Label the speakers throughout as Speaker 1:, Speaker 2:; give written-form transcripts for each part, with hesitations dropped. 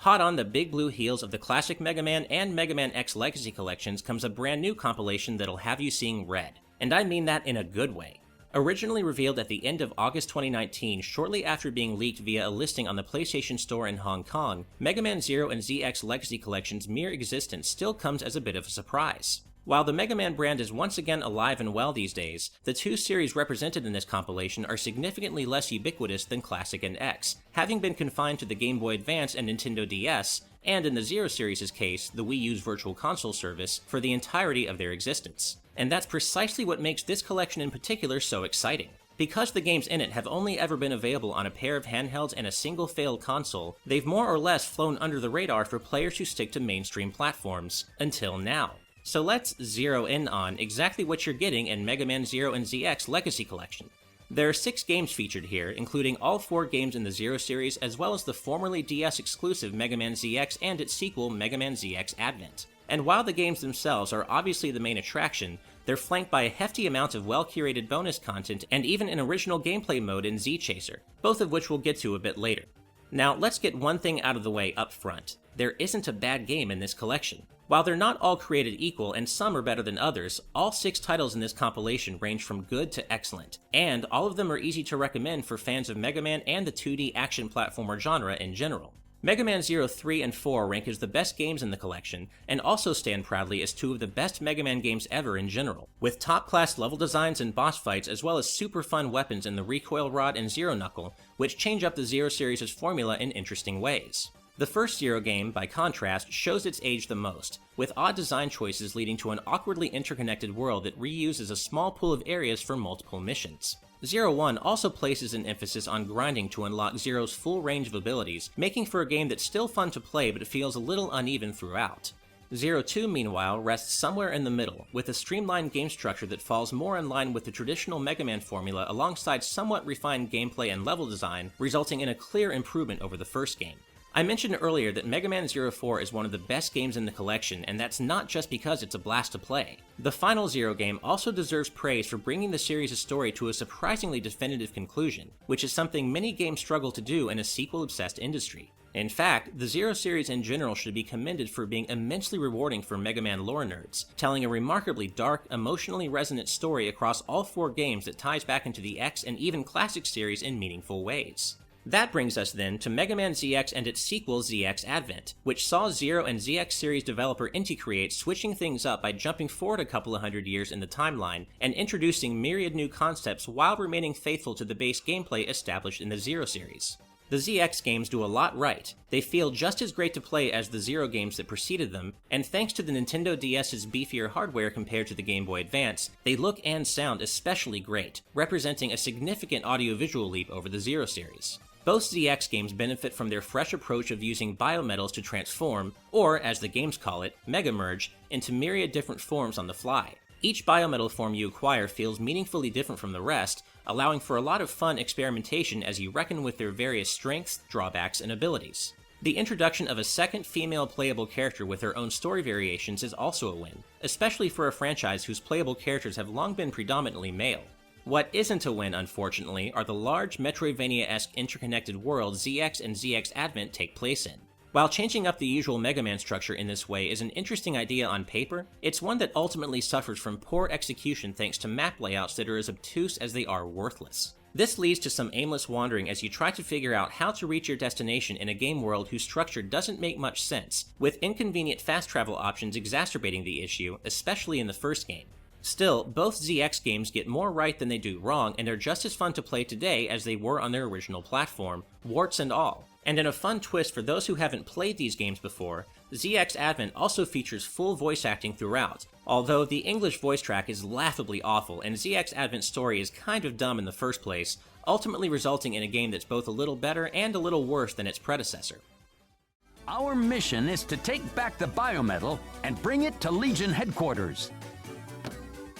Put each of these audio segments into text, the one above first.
Speaker 1: Hot on the big blue heels of the classic Mega Man and Mega Man X Legacy collections comes a brand new compilation that'll have you seeing red. And I mean that in a good way. Originally revealed at the end of August 2019, shortly after being leaked via a listing on the PlayStation Store in Hong Kong, Mega Man Zero and ZX Legacy Collection's mere existence still comes as a bit of a surprise. While the Mega Man brand is once again alive and well these days, the two series represented in this compilation are significantly less ubiquitous than Classic and X, having been confined to the Game Boy Advance and Nintendo DS, and in the Zero series' case, the Wii U's Virtual Console service, for the entirety of their existence. And that's precisely what makes this collection in particular so exciting. Because the games in it have only ever been available on a pair of handhelds and a single failed console, they've more or less flown under the radar for players who stick to mainstream platforms, until now. So let's zero in on exactly what you're getting in Mega Man Zero and ZX Legacy Collection. There are 6 games featured here, including all 4 games in the Zero series, as well as the formerly DS-exclusive Mega Man ZX and its sequel, Mega Man ZX Advent. And while the games themselves are obviously the main attraction, they're flanked by a hefty amount of well-curated bonus content and even an original gameplay mode in Z-Chaser, both of which we'll get to a bit later. Now, let's get one thing out of the way up front. There isn't a bad game in this collection. While they're not all created equal and some are better than others, all 6 titles in this compilation range from good to excellent, and all of them are easy to recommend for fans of Mega Man and the 2D action platformer genre in general. Mega Man Zero 3 and 4 rank as the best games in the collection, and also stand proudly as 2 of the best Mega Man games ever in general, with top-class level designs and boss fights as well as super fun weapons in the Recoil Rod and Zero Knuckle, which change up the Zero series' formula in interesting ways. The first Zero game, by contrast, shows its age the most, with odd design choices leading to an awkwardly interconnected world that reuses a small pool of areas for multiple missions. Zero 1 also places an emphasis on grinding to unlock Zero's full range of abilities, making for a game that's still fun to play but feels a little uneven throughout. Zero 2, meanwhile, rests somewhere in the middle, with a streamlined game structure that falls more in line with the traditional Mega Man formula alongside somewhat refined gameplay and level design, resulting in a clear improvement over the first game. I mentioned earlier that Mega Man Zero 4 is one of the best games in the collection, and that's not just because it's a blast to play. The final Zero game also deserves praise for bringing the series' story to a surprisingly definitive conclusion, which is something many games struggle to do in a sequel-obsessed industry. In fact, the Zero series in general should be commended for being immensely rewarding for Mega Man lore nerds, telling a remarkably dark, emotionally resonant story across all 4 games that ties back into the X and even Classic series in meaningful ways. That brings us then to Mega Man ZX and its sequel ZX Advent, which saw Zero and ZX series developer Curated switching things up by jumping forward a couple of hundred years in the timeline and introducing myriad new concepts while remaining faithful to the base gameplay established in the Zero series. The ZX games do a lot right. They feel just as great to play as the Zero games that preceded them, and thanks to the Nintendo DS's beefier hardware compared to the Game Boy Advance, they look and sound especially great, representing a significant audiovisual leap over the Zero series. Both ZX games benefit from their fresh approach of using biometals to transform, or as the games call it, Mega Merge, into myriad different forms on the fly. Each biometal form you acquire feels meaningfully different from the rest, allowing for a lot of fun experimentation as you reckon with their various strengths, drawbacks, and abilities. The introduction of a second female playable character with her own story variations is also a win, especially for a franchise whose playable characters have long been predominantly male. What isn't a win, unfortunately, are the large Metroidvania-esque interconnected worlds ZX and ZX Advent take place in. While changing up the usual Mega Man structure in this way is an interesting idea on paper, it's one that ultimately suffers from poor execution thanks to map layouts that are as obtuse as they are worthless. This leads to some aimless wandering as you try to figure out how to reach your destination in a game world whose structure doesn't make much sense, with inconvenient fast travel options exacerbating the issue, especially in the first game. Still, both ZX games get more right than they do wrong and are just as fun to play today as they were on their original platform, warts and all. And in a fun twist for those who haven't played these games before, ZX Advent also features full voice acting throughout, although the English voice track is laughably awful and ZX Advent's story is kind of dumb in the first place, ultimately resulting in a game that's both a little better and a little worse than its predecessor.
Speaker 2: Our mission is to take back the biometal and bring it to Legion headquarters.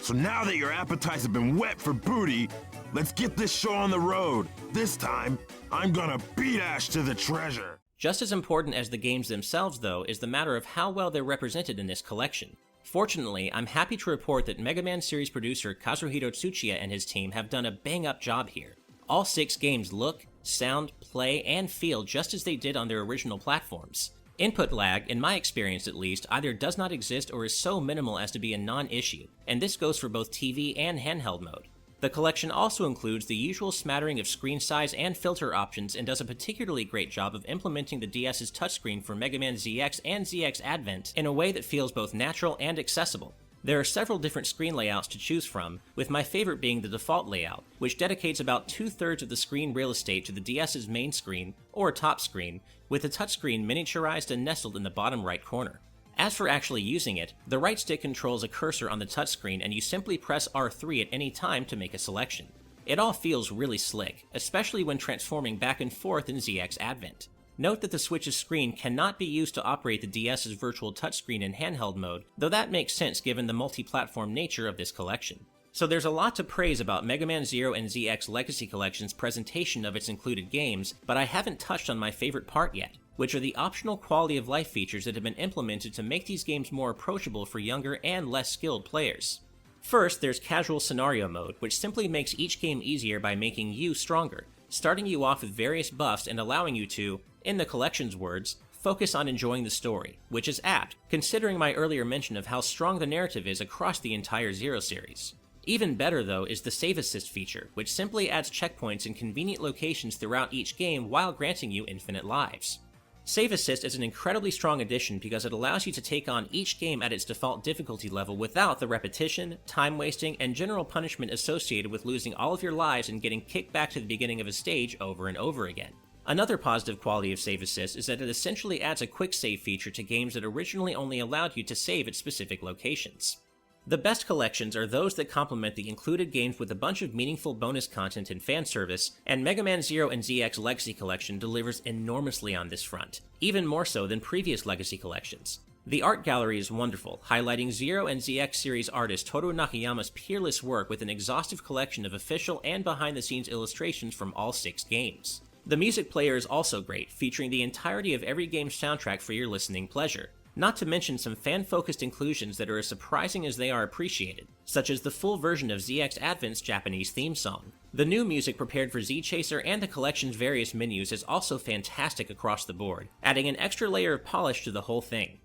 Speaker 3: So now that your appetites have been wet for booty, let's get this show on the road. This time, I'm gonna beat Ash to the treasure.
Speaker 1: Just as important as the games themselves, though, is the matter of how well they're represented in this collection. Fortunately, I'm happy to report that Mega Man series producer Kazuhiro Tsuchiya and his team have done a bang-up job here. All 6 games look, sound, play, and feel just as they did on their original platforms. Input lag, in my experience at least, either does not exist or is so minimal as to be a non-issue, and this goes for both TV and handheld mode. The collection also includes the usual smattering of screen size and filter options and does a particularly great job of implementing the DS's touchscreen for Mega Man ZX and ZX Advent in a way that feels both natural and accessible. There are several different screen layouts to choose from, with my favorite being the default layout, which dedicates about 2/3 of the screen real estate to the DS's main screen, or top screen, with the touchscreen miniaturized and nestled in the bottom right corner. As for actually using it, the right stick controls a cursor on the touchscreen and you simply press R3 at any time to make a selection. It all feels really slick, especially when transforming back and forth in ZX Advent. Note that the Switch's screen cannot be used to operate the DS's virtual touchscreen in handheld mode, though that makes sense given the multi-platform nature of this collection. So there's a lot to praise about Mega Man Zero and ZX Legacy Collection's presentation of its included games, but I haven't touched on my favorite part yet, which are the optional quality of life features that have been implemented to make these games more approachable for younger and less skilled players. First, there's Casual Scenario Mode, which simply makes each game easier by making you stronger, starting you off with various buffs and allowing you to, in the collection's words, focus on enjoying the story, which is apt, considering my earlier mention of how strong the narrative is across the entire Zero series. Even better though is the Save Assist feature, which simply adds checkpoints in convenient locations throughout each game while granting you infinite lives. Save Assist is an incredibly strong addition because it allows you to take on each game at its default difficulty level without the repetition, time wasting, and general punishment associated with losing all of your lives and getting kicked back to the beginning of a stage over and over again. Another positive quality of Save Assist is that it essentially adds a Quicksave feature to games that originally only allowed you to save at specific locations. The best collections are those that complement the included games with a bunch of meaningful bonus content and fan service, and Mega Man Zero and ZX Legacy Collection delivers enormously on this front, even more so than previous Legacy collections. The art gallery is wonderful, highlighting Zero and ZX series artist Toru Nakayama's peerless work with an exhaustive collection of official and behind-the-scenes illustrations from all 6 games. The music player is also great, featuring the entirety of every game's soundtrack for your listening pleasure. Not to mention some fan-focused inclusions that are as surprising as they are appreciated, such as the full version of ZX Advent's Japanese theme song. The new music prepared for Z-Chaser and the collection's various menus is also fantastic across the board, adding an extra layer of polish to the whole thing.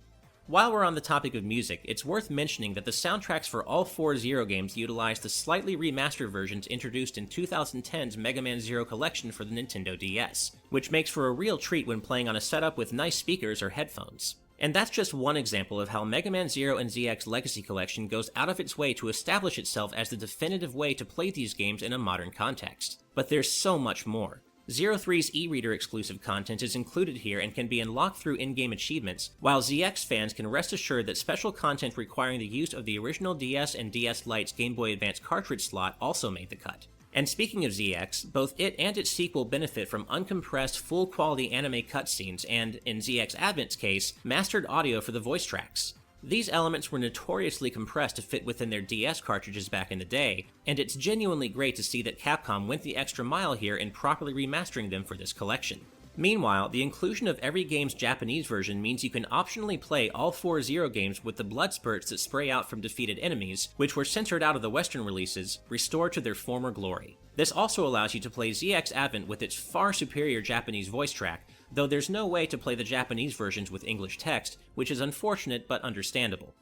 Speaker 1: While we're on the topic of music, it's worth mentioning that the soundtracks for all 4 Zero games utilize the slightly remastered versions introduced in 2010's Mega Man Zero collection for the Nintendo DS, which makes for a real treat when playing on a setup with nice speakers or headphones. And that's just one example of how Mega Man Zero and ZX Legacy Collection goes out of its way to establish itself as the definitive way to play these games in a modern context. But there's so much more. Zero 3's e-reader exclusive content is included here and can be unlocked through in-game achievements, while ZX fans can rest assured that special content requiring the use of the original DS and DS Lite's Game Boy Advance cartridge slot also made the cut. And speaking of ZX, both it and its sequel benefit from uncompressed, full-quality anime cutscenes and, in ZX Advent's case, mastered audio for the voice tracks. These elements were notoriously compressed to fit within their DS cartridges back in the day, and it's genuinely great to see that Capcom went the extra mile here in properly remastering them for this collection. Meanwhile, the inclusion of every game's Japanese version means you can optionally play all 4 Zero games with the blood spurts that spray out from defeated enemies, which were censored out of the Western releases, restored to their former glory. This also allows you to play ZX Advent with its far superior Japanese voice track, though there's no way to play the Japanese versions with English text, which is unfortunate but understandable.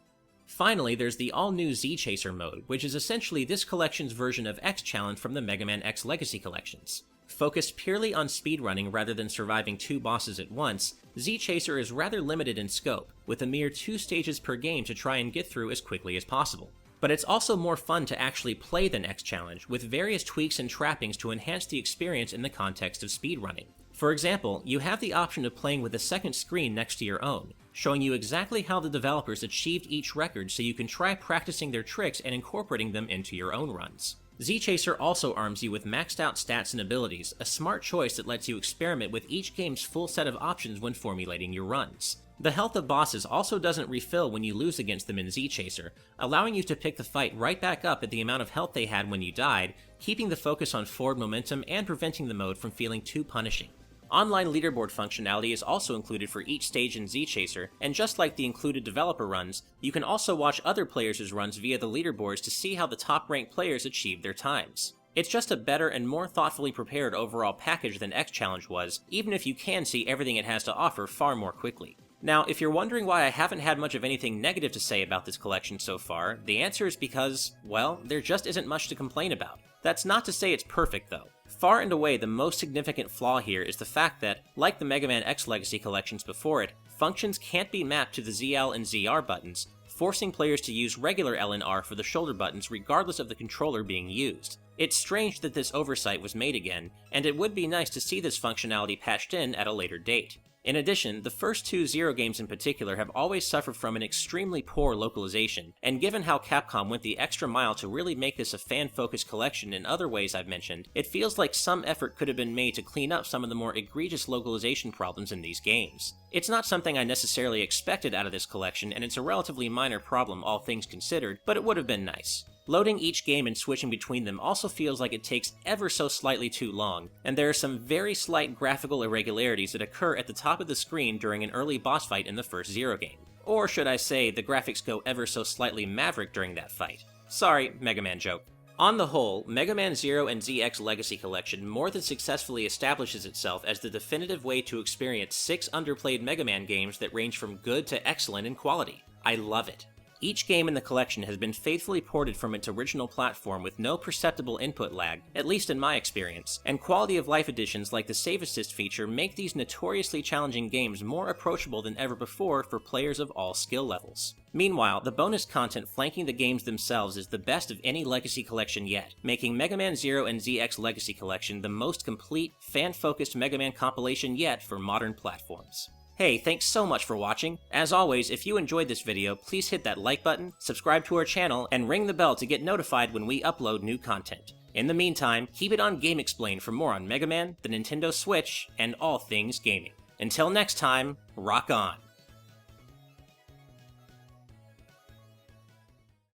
Speaker 1: Finally, there's the all-new Z-Chaser mode, which is essentially this collection's version of X-Challenge from the Mega Man X Legacy collections. Focused purely on speedrunning rather than surviving 2 bosses at once, Z-Chaser is rather limited in scope, with a mere 2 stages per game to try and get through as quickly as possible. But it's also more fun to actually play than X-Challenge, with various tweaks and trappings to enhance the experience in the context of speedrunning. For example, you have the option of playing with a second screen next to your own, showing you exactly how the developers achieved each record so you can try practicing their tricks and incorporating them into your own runs. Z-Chaser also arms you with maxed out stats and abilities, a smart choice that lets you experiment with each game's full set of options when formulating your runs. The health of bosses also doesn't refill when you lose against them in Z-Chaser, allowing you to pick the fight right back up at the amount of health they had when you died, keeping the focus on forward momentum and preventing the mode from feeling too punishing. Online leaderboard functionality is also included for each stage in Z-Chaser, and just like the included developer runs, you can also watch other players' runs via the leaderboards to see how the top-ranked players achieved their times. It's just a better and more thoughtfully prepared overall package than X Challenge was, even if you can see everything it has to offer far more quickly. Now, if you're wondering why I haven't had much of anything negative to say about this collection so far, the answer is because, well, there just isn't much to complain about. That's not to say it's perfect, though. Far and away, the most significant flaw here is the fact that, like the Mega Man X Legacy collections before it, functions can't be mapped to the ZL and ZR buttons, forcing players to use regular L and R for the shoulder buttons regardless of the controller being used. It's strange that this oversight was made again, and it would be nice to see this functionality patched in at a later date. In addition, the first two Zero games in particular have always suffered from an extremely poor localization, and given how Capcom went the extra mile to really make this a fan-focused collection in other ways I've mentioned, it feels like some effort could have been made to clean up some of the more egregious localization problems in these games. It's not something I necessarily expected out of this collection, and it's a relatively minor problem all things considered, but it would have been nice. Loading each game and switching between them also feels like it takes ever so slightly too long, and there are some very slight graphical irregularities that occur at the top of the screen during an early boss fight in the first Zero game. Or should I say, the graphics go ever so slightly maverick during that fight. Sorry, Mega Man joke. On the whole, Mega Man Zero and ZX Legacy Collection more than successfully establishes itself as the definitive way to experience 6 underplayed Mega Man games that range from good to excellent in quality. I love it. Each game in the collection has been faithfully ported from its original platform with no perceptible input lag, at least in my experience, and quality of life additions like the Save Assist feature make these notoriously challenging games more approachable than ever before for players of all skill levels. Meanwhile, the bonus content flanking the games themselves is the best of any Legacy collection yet, making Mega Man Zero and ZX Legacy Collection the most complete, fan-focused Mega Man compilation yet for modern platforms. Hey, thanks so much for watching. As always, if you enjoyed this video, please hit that like button, subscribe to our channel, and ring the bell to get notified when we upload new content. In the meantime, keep it on GameXplain for more on Mega Man, the Nintendo Switch, and all things gaming. Until next time, rock on!